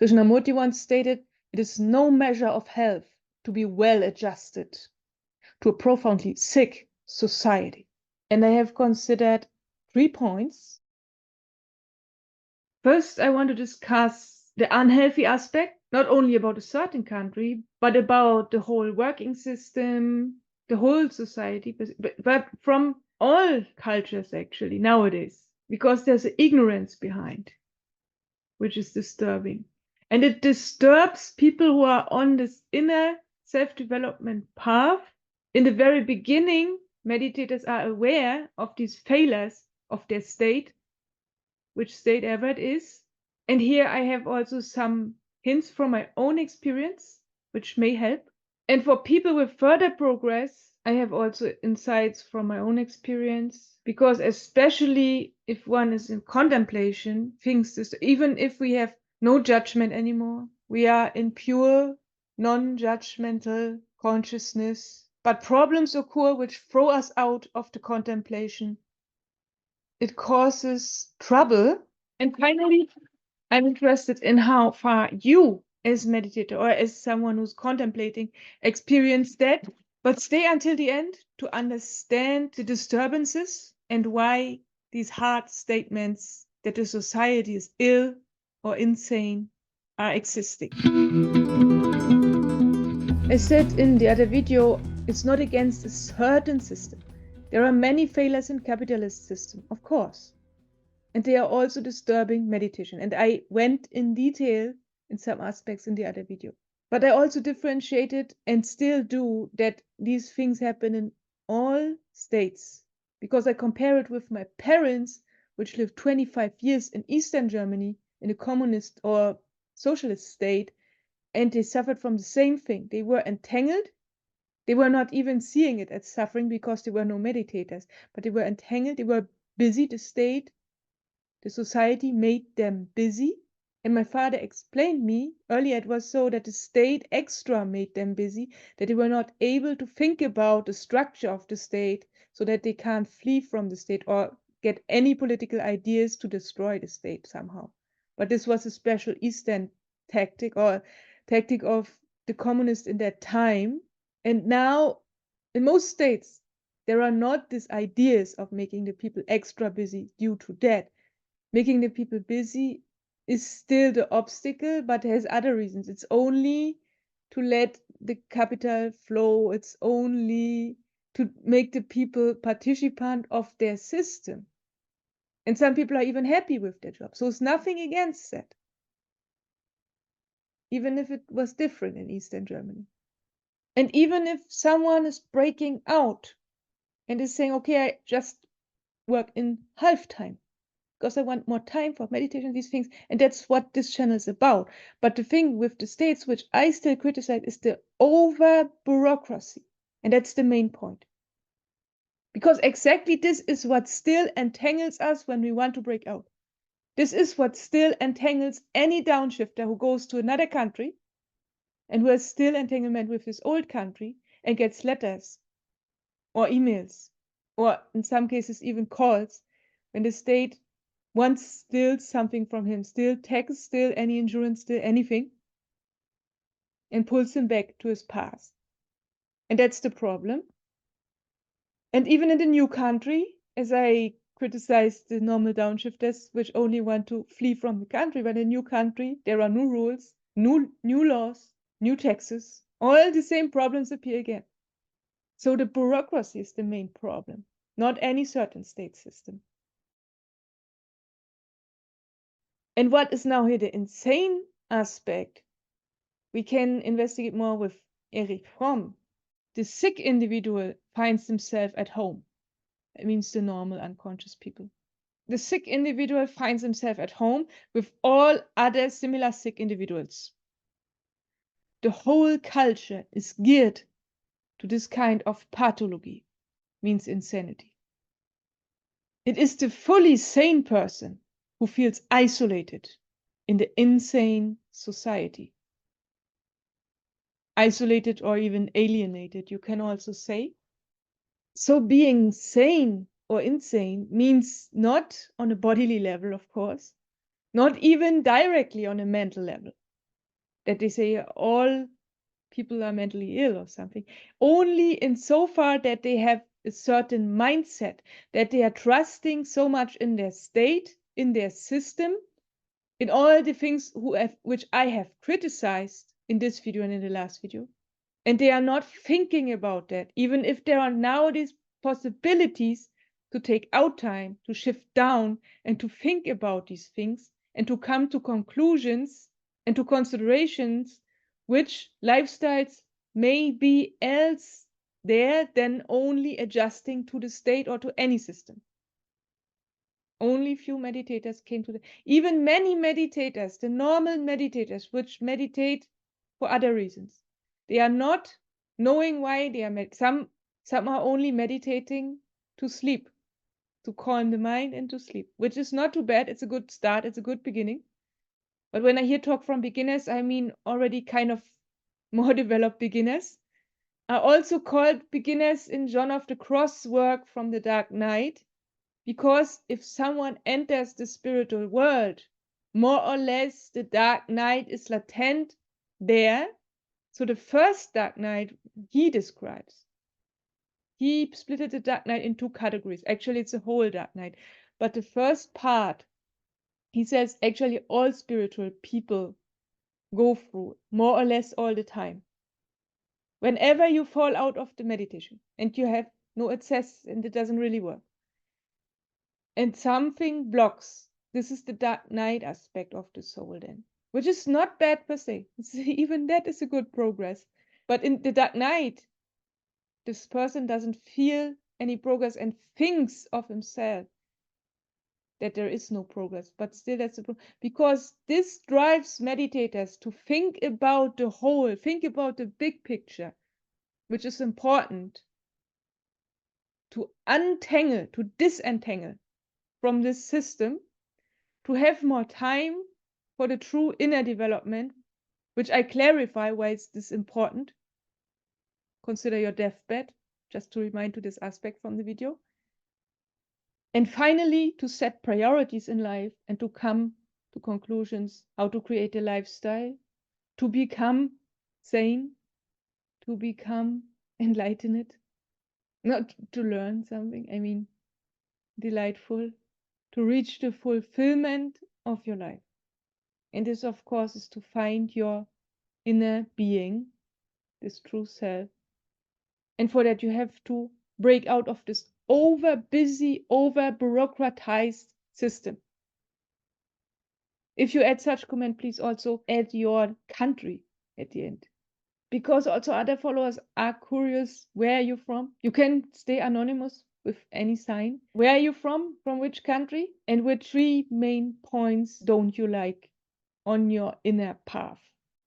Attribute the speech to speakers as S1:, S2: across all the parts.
S1: Krishnamurti once stated, "It is no measure of health to be well adjusted to a profoundly sick society." And I have considered 3 points. First, I want to discuss the unhealthy aspect, not only about a certain country, but about the whole working system, the whole society, but from all cultures actually nowadays, because there's an ignorance behind, which is disturbing. And it disturbs people who are on this inner self-development path. In the very beginning, meditators are aware of these failures of their state, which state ever it is. And here I have also some hints from my own experience, which may help. And for people with further progress, I have also insights from my own experience, because especially if one is in contemplation, even if we have no judgment anymore, we are in pure non-judgmental consciousness, but problems occur which throw us out of the contemplation. It causes trouble. And finally, I'm interested in how far you, as meditator or as someone who's contemplating, experience that, but stay until the end to understand the disturbances and why these hard statements that the society is ill or insane are existing. I said in the other video, it's not against a certain system. There are many failures in capitalist system, of course. And they are also disturbing meditation. And I went in detail in some aspects in the other video. But I also differentiated and still do that these things happen in all states, because I compare it with my parents, which lived 25 years in Eastern Germany in a communist or socialist state, and they suffered from the same thing. They were entangled. They were not even seeing it as suffering because there were no meditators, but they were entangled. They were busy. The state, the society made them busy. And my father explained me earlier, it was so that the state extra made them busy, that they were not able to think about the structure of the state, so that they can't flee from the state or get any political ideas to destroy the state somehow. But this was a special Eastern tactic, or tactic of the communists in that time. And now in most states, there are not these ideas of making the people extra busy due to that. Making the people busy is still the obstacle, but has other reasons. It's only to let the capital flow. It's only to make the people participant of their system. And some people are even happy with their job. So it's nothing against that, even if it was different in Eastern Germany. And even if someone is breaking out and is saying, okay, I just work in half time, because I want more time for meditation, these things. And that's what this channel is about. But the thing with the states, which I still criticize, is the over bureaucracy. And that's the main point. Because exactly this is what still entangles us when we want to break out. This is what still entangles any downshifter who goes to another country and who has still entanglement with his old country and gets letters or emails, or in some cases even calls, when the state wants still something from him, still tax, still any insurance, still anything, and pulls him back to his past. And that's the problem. And even in the new country, as I criticize the normal downshifters, which only want to flee from the country, but in a new country, there are new rules, new laws, new taxes, all the same problems appear again. So the bureaucracy is the main problem, not any certain state system. And what is now here the insane aspect? We can investigate more with Erich Fromm. The sick individual finds himself at home. It means the normal unconscious people. The sick individual finds himself at home with all other similar sick individuals. The whole culture is geared to this kind of pathology, means insanity. It is the fully sane person who feels isolated in the insane society. Isolated or even alienated, you can also say. So being sane or insane means not on a bodily level, of course, not even directly on a mental level. that they say all people are mentally ill or something, only in so far that they have a certain mindset, that they are trusting so much in their state, in their system, in all the things which I have criticized in this video and in the last video. And they are not thinking about that, even if there are now these possibilities to take out time, to shift down, and to think about these things, and to come to conclusions and to considerations which lifestyles may be else there than only adjusting to the state or to any system. Only few meditators came to the, even many meditators, the normal meditators, which meditate for other reasons. They are not knowing why they are some are only meditating to sleep, to calm the mind and to sleep, which is not too bad. It's a good start, it's a good beginning. But when I hear talk from beginners, I mean already kind of more developed beginners, are also called beginners in John of the Cross work from the Dark Knight. Because if someone enters the spiritual world, more or less the dark night is latent there. So the first dark night he describes, he split the dark night in two categories. Actually, it's a whole dark night. But the first part, he says, actually all spiritual people go through more or less all the time. Whenever you fall out of the meditation and you have no access and it doesn't really work, and something blocks. This is the dark night aspect of the soul then, which is not bad per se. Even that is a good progress. But in the dark night, this person doesn't feel any progress and thinks of himself that there is no progress. But still that's a problem. Because this drives meditators to think about the whole, think about the big picture, which is important to untangle, to disentangle from this system, to have more time for the true inner development, which I clarify why it's this important. Consider your deathbed, just to remind to this aspect from the video. And finally, to set priorities in life and to come to conclusions, how to create a lifestyle, to become sane, to become enlightened, not to learn something, I mean, delightful, to reach the fulfillment of your life. And this, of course, is to find your inner being, this true self. And for that, you have to break out of this over busy, over bureaucratized system. If you add such comment, please also add your country at the end. Because also other followers are curious, where are you from? You can stay anonymous with any sign. Where are you from? From which country? And which 3 main points don't you like on your inner path,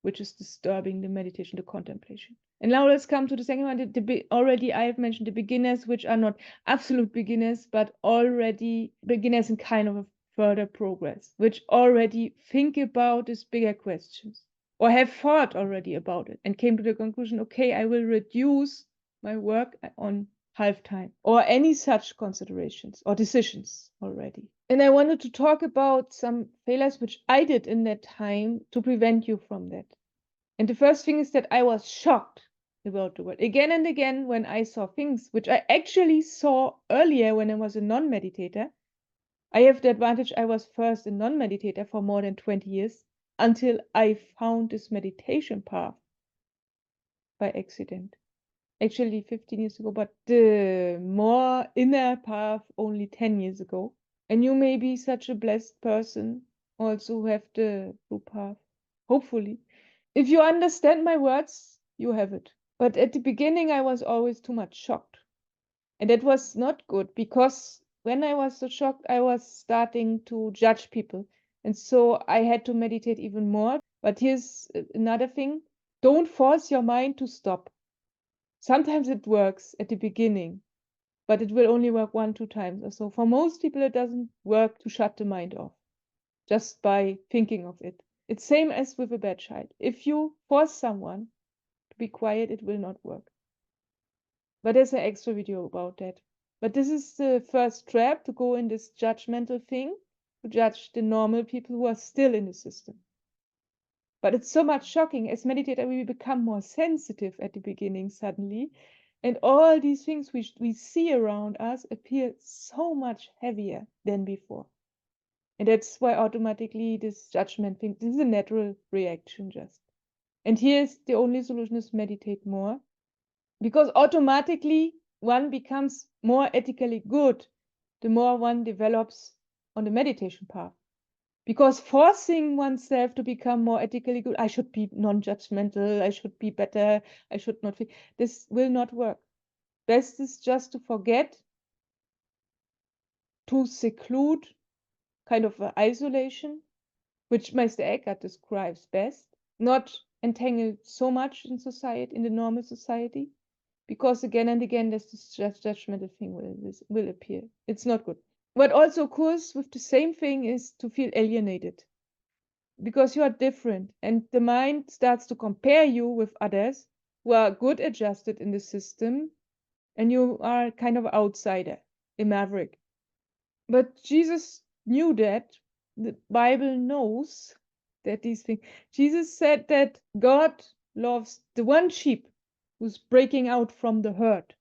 S1: which is disturbing the meditation, the contemplation? And now let's come to the second one. Already I have mentioned the beginners, which are not absolute beginners, but already beginners in kind of a further progress, which already think about these bigger questions, or have thought already about it and came to the conclusion, okay, I will reduce my work on half time, or any such considerations or decisions already. And I wanted to talk about some failures which I did in that time to prevent you from that. And the first thing is that I was shocked about the world again and again when I saw things which I actually saw earlier when I was a non-meditator. I have the advantage I was first a non-meditator for more than 20 years until I found this meditation path by accident. Actually 15 years ago, but the more inner path only 10 years ago. And you may be such a blessed person also who have the true path, hopefully. If you understand my words, you have it. But at the beginning, I was always too much shocked. And that was not good, because when I was so shocked, I was starting to judge people. And so I had to meditate even more. But here's another thing. Don't force your mind to stop. Sometimes it works at the beginning, but it will only work 1-2 times or so. For most people, it doesn't work to shut the mind off just by thinking of it. It's same as with a bad child. If you force someone to be quiet, it will not work. But there's an extra video about that. But this is the first trap, to go in this judgmental thing, to judge the normal people who are still in the system. But it's so much shocking. As meditator, we become more sensitive at the beginning suddenly. And all these things which we see around us appear so much heavier than before. And that's why automatically this judgment thing, this is a natural reaction just. And here's the only solution is meditate more. Because automatically one becomes more ethically good the more one develops on the meditation path. Because forcing oneself to become more ethically good, I should be non-judgmental, I should be better, I should not, this will not work. Best is just to forget, to seclude, kind of isolation, which Meister Eckhart describes best, not entangled so much in society, in the normal society, because again and again this judgmental thing will appear. It's not good. What also occurs with the same thing is to feel alienated, because you are different, and the mind starts to compare you with others who are good adjusted in the system, and you are kind of outsider, a maverick. But Jesus knew that. The Bible knows that these things. Jesus said that God loves the one sheep who's breaking out from the herd.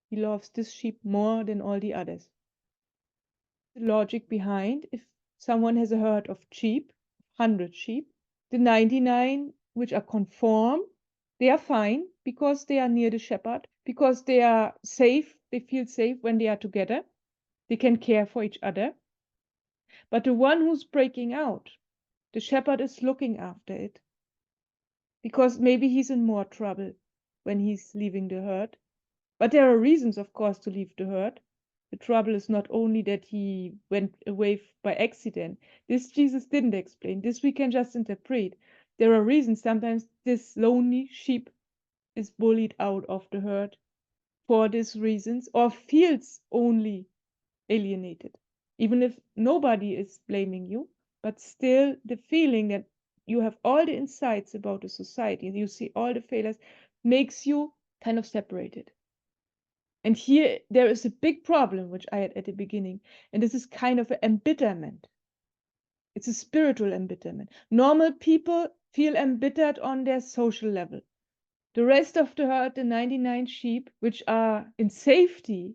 S1: He loves this sheep more than all the others. The logic behind, if someone has a herd of sheep, 100 sheep, the 99 which are conform, they are fine because they are near the shepherd, because they are safe, they feel safe when they are together. They can care for each other. But the one who's breaking out, the shepherd is looking after it. Because maybe he's in more trouble when he's leaving the herd. But there are reasons, of course, to leave the herd. The trouble is not only that he went away by accident. This Jesus didn't explain. This we can just interpret. There are reasons. Sometimes this lonely sheep is bullied out of the herd for these reasons, or feels only alienated. Even if nobody is blaming you, but still the feeling that you have all the insights about the society, you see all the failures, makes you kind of separated. And here there is a big problem, which I had at the beginning, and this is kind of an embitterment. It's a spiritual embitterment. Normal people feel embittered on their social level. The rest of the herd, the 99 sheep, which are in safety,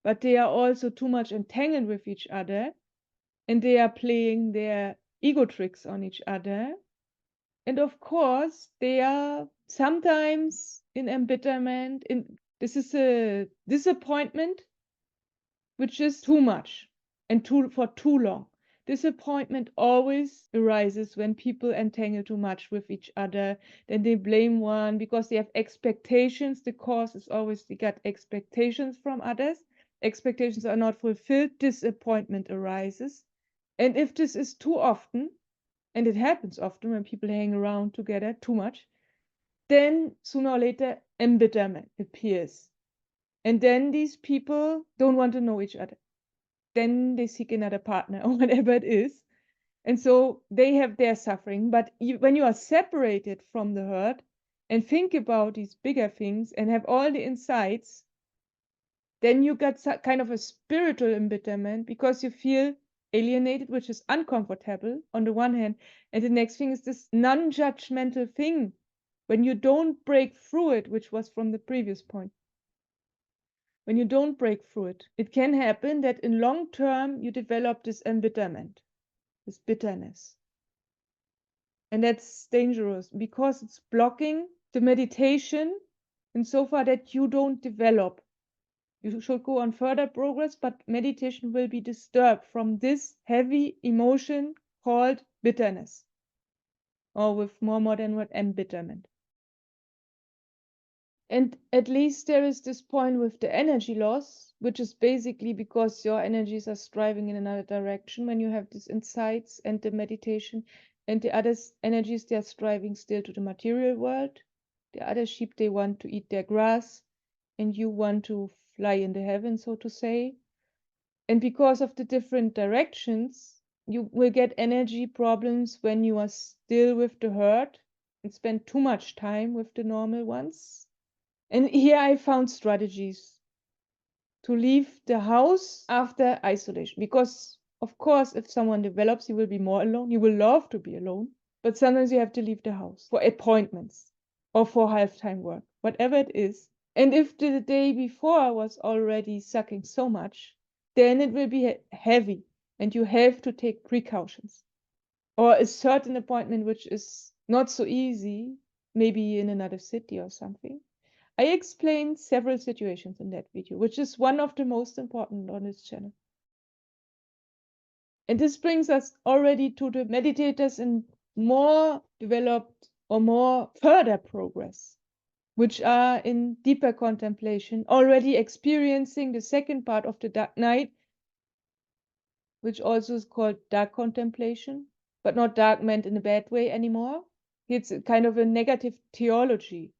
S1: but they are also too much entangled with each other, and they are playing their ego tricks on each other. And of course, they are sometimes in embitterment. This is a disappointment, which is too much and for too long. Disappointment always arises when people entangle too much with each other. Then they blame one because they have expectations. The cause is always they got expectations from others. Expectations are not fulfilled. Disappointment arises. And if this is too often, and it happens often when people hang around together too much, then sooner or later embitterment appears. And then these people don't want to know each other. Then they seek another partner or whatever it is. And so they have their suffering. But when you are separated from the herd and think about these bigger things and have all the insights, then you got kind of a spiritual embitterment because you feel alienated, which is uncomfortable on the one hand. And the next thing is this non-judgmental thing when you don't break through it, which was from the previous point. When you don't break through it, it can happen that in long term you develop this embitterment, this bitterness. And that's dangerous because it's blocking the meditation and so far that you don't develop. You should go on further progress, but meditation will be disturbed from this heavy emotion called bitterness, or with more modern word, embitterment. And at least there is this point with the energy loss, which is basically because your energies are striving in another direction when you have these insights and the meditation, and the other energies, they are striving still to the material world. The other sheep, they want to eat their grass, and you want to fly in the heaven, so to say. And because of the different directions, you will get energy problems when you are still with the herd and spend too much time with the normal ones. And here I found strategies to leave the house after isolation. Because, of course, if someone develops, you will be more alone. You will love to be alone. But sometimes you have to leave the house for appointments or for half-time work, whatever it is. And if the day before was already sucking so much, then it will be heavy and you have to take precautions. Or a certain appointment which is not so easy, maybe in another city or something. I explained several situations in that video, which is one of the most important on this channel. And this brings us already to the meditators in more developed or more further progress, which are in deeper contemplation, already experiencing the second part of the dark night, which also is called dark contemplation, but not dark meant in a bad way anymore. It's a kind of a negative theology.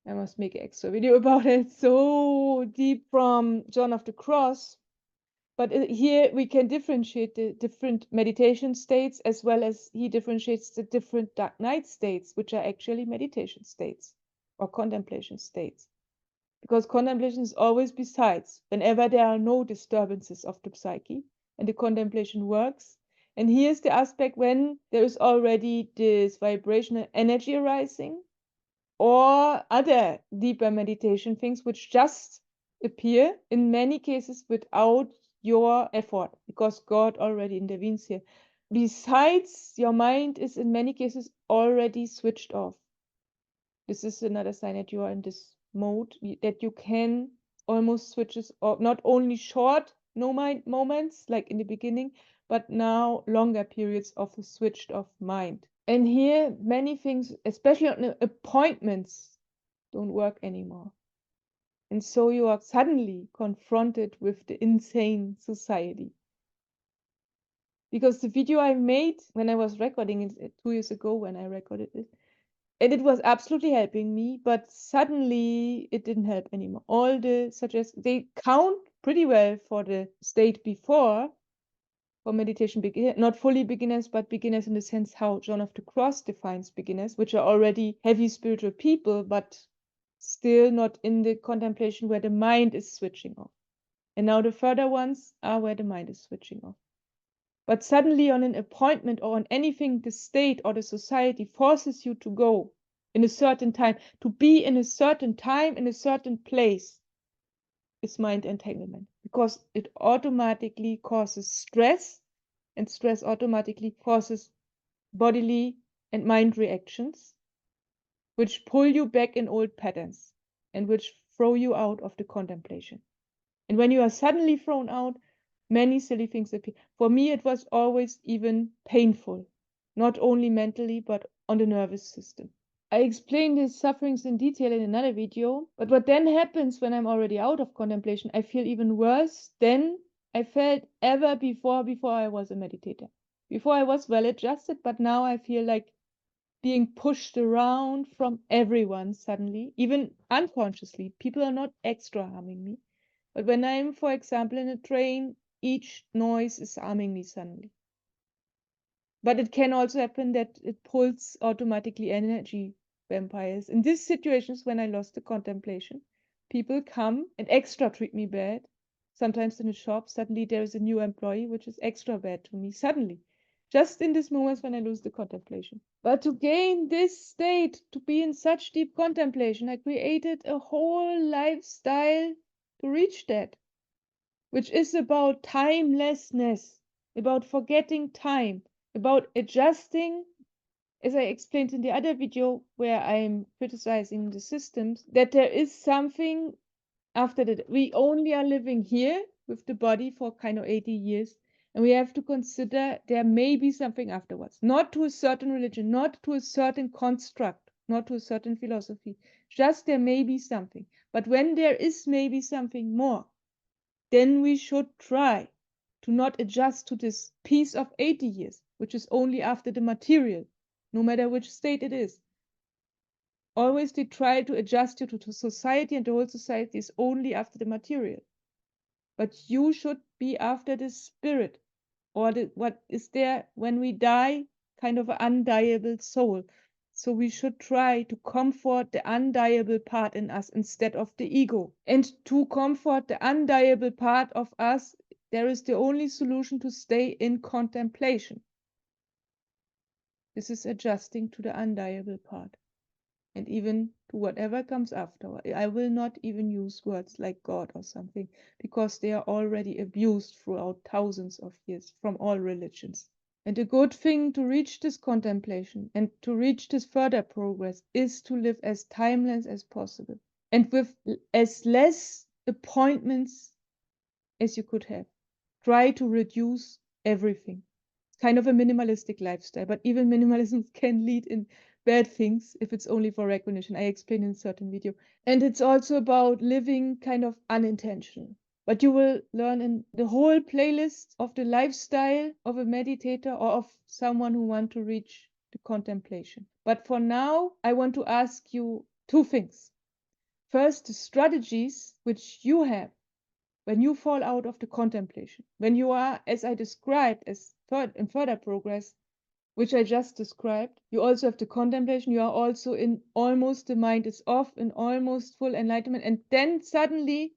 S1: I must make an extra video about it. So deep from John of the Cross. But here we can differentiate the different meditation states, as well as he differentiates the different dark night states, which are actually meditation states or contemplation states. Because contemplation is always besides, whenever there are no disturbances of the psyche, and the contemplation works. And here's the aspect when there is already this vibrational energy arising, or other deeper meditation things which just appear in many cases without your effort, because God already intervenes here. Besides, your mind is in many cases already switched off. This is another sign that you are in this mode, that you can almost switches off, not only short no mind moments like in the beginning, but now longer periods of a switched off mind. And here many things, especially on appointments, don't work anymore. And so you are suddenly confronted with the insane society. Because the video I made when I was recording it 2 years ago, when I recorded it, and it was absolutely helping me, but suddenly it didn't help anymore. All the they count pretty well for the state before, for meditation beginners, not fully beginners, but beginners in the sense how John of the Cross defines beginners, which are already heavy spiritual people, but still not in the contemplation where the mind is switching off. And now the further ones are where the mind is switching off. But suddenly on an appointment or on anything the state or the society forces you to go in a certain time, to be in a certain time, in a certain place, is mind entanglement, because it automatically causes stress, and stress automatically causes bodily and mind reactions, which pull you back in old patterns and which throw you out of the contemplation. And when you are suddenly thrown out, many silly things appear. For me, it was always even painful, not only mentally, but on the nervous system. I explained these sufferings in detail in another video, but what then happens when I'm already out of contemplation, I feel even worse than I felt ever before I was a meditator. Before I was well adjusted, but now I feel like being pushed around from everyone suddenly, even unconsciously. People are not extra harming me. But when I'm, for example, in a train, each noise is harming me suddenly. But it can also happen that it pulls automatically energy vampires. In these situations, when I lost the contemplation, people come and extra treat me bad. Sometimes in a shop, suddenly there is a new employee which is extra bad to me, suddenly. Just in these moments when I lose the contemplation. But to gain this state, to be in such deep contemplation, I created a whole lifestyle to reach that, which is about timelessness, about forgetting time, about adjusting, as I explained in the other video where I'm criticizing the systems, that there is something after that. We only are living here with the body for kind of 80 years, and we have to consider there may be something afterwards, not to a certain religion, not to a certain construct, not to a certain philosophy, just there may be something. But when there is maybe something more, then we should try to not adjust to this piece of 80 years, which is only after the material, no matter which state it is. Always they try to adjust you to society, and the whole society is only after the material. But you should be after the spirit, or what is there when we die, kind of an undieable soul. So we should try to comfort the undieable part in us instead of the ego. And to comfort the undieable part of us, there is the only solution to stay in contemplation. This is adjusting to the undieable part and even to whatever comes after. I will not even use words like God or something because they are already abused throughout thousands of years from all religions. And a good thing to reach this contemplation and to reach this further progress is to live as timeless as possible and with as less appointments as you could have. Try to reduce everything. Kind of a minimalistic lifestyle, but even minimalism can lead in bad things if it's only for recognition. I explain in a certain video. And it's also about living kind of unintentional. But you will learn in the whole playlist of the lifestyle of a meditator or of someone who wants to reach the contemplation. But for now, I want to ask you two things. First, the strategies which you have when you fall out of the contemplation, when you are, as I described, in further progress, which I just described, you also have the contemplation, you are also in almost the mind is off, in almost full enlightenment, and then suddenly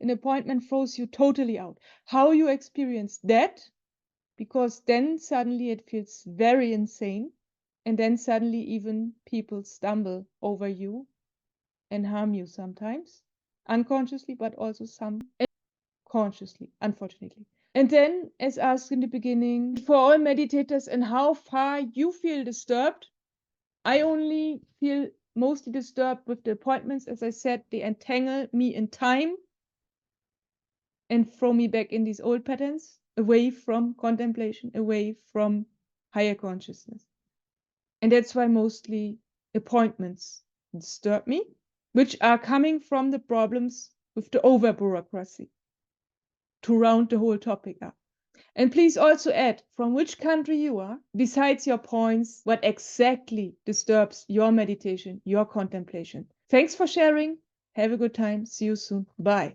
S1: an appointment throws you totally out. How you experience that, because then suddenly it feels very insane, and then suddenly even people stumble over you and harm you sometimes, unconsciously, but also some consciously, unfortunately. And then, as asked in the beginning, for all meditators and how far you feel disturbed, I only feel mostly disturbed with the appointments. As I said, they entangle me in time and throw me back in these old patterns, away from contemplation, away from higher consciousness. And that's why mostly appointments disturb me, which are coming from the problems with the over bureaucracy to round the whole topic up. And please also add from which country you are, besides your points, what exactly disturbs your meditation, your contemplation. Thanks for sharing. Have a good time. See you soon. Bye.